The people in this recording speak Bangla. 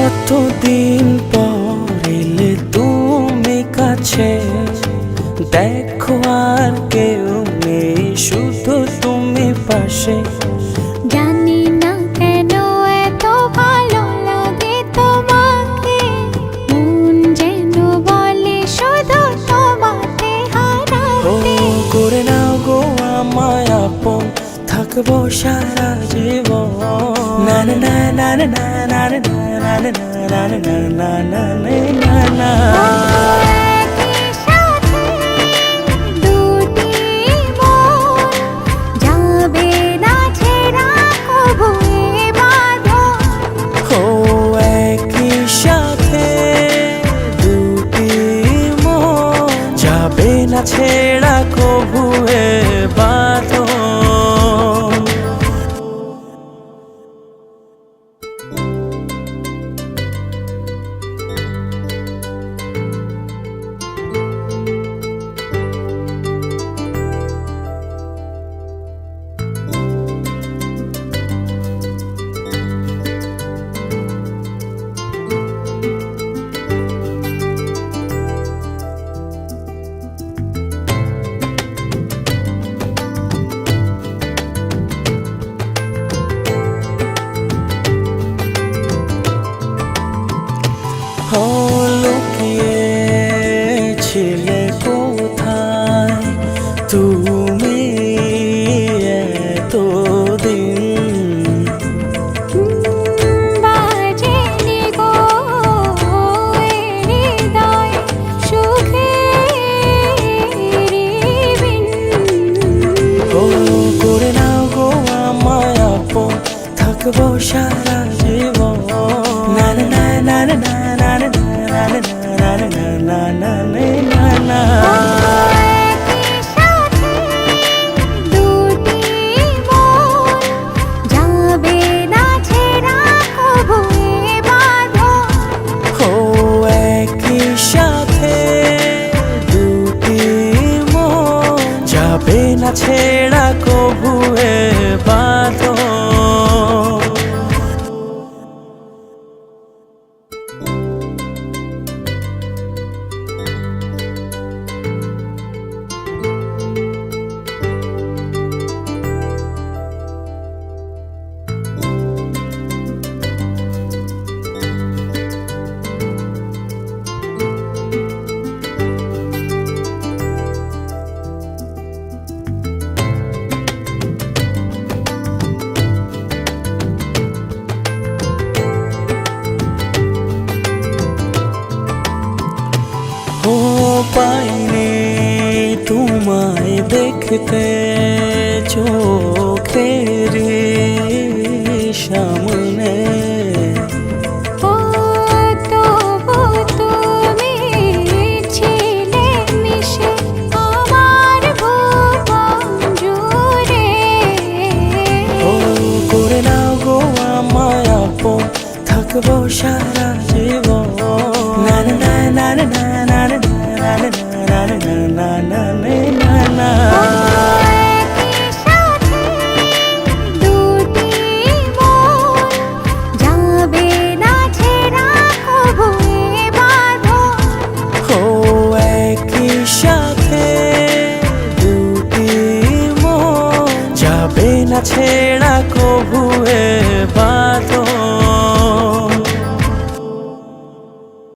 কতদিন পর এলে তুমি কাছে, দেখো আর কেউ নেই, শুধু তুমি পাশে। জানি না কেন এত ভালো লাগে তোমাকে, মন যেন বলে শুধু তোমাকে হারাতে। করে নাও গো আমায় আপন, থাকবো সারা জীবন। না না না না না না না না না না না না না না না। ছেড়া কবুয়ে বাঁধো। লুকিয়ে ছিলে কোথায় তুমি এতদিন? বাজেনি গো হৃদয় সুখের বিন। করে নাও গো আমায় আপন, থাকবো সারা জীবন। না না না না না না না না না না না না না। ছেড়া কবুয়ে বাঁধো। পাইনি তোমায় দেখতে চোখের সামনে। তুমি ছিলে মিশে আমার ভুবন জুড়ে। করে নাও গো আমায় আপন, থাকবো সারা জীবন। না না না না না না না না না না না না। ছেড়া কবুয়ে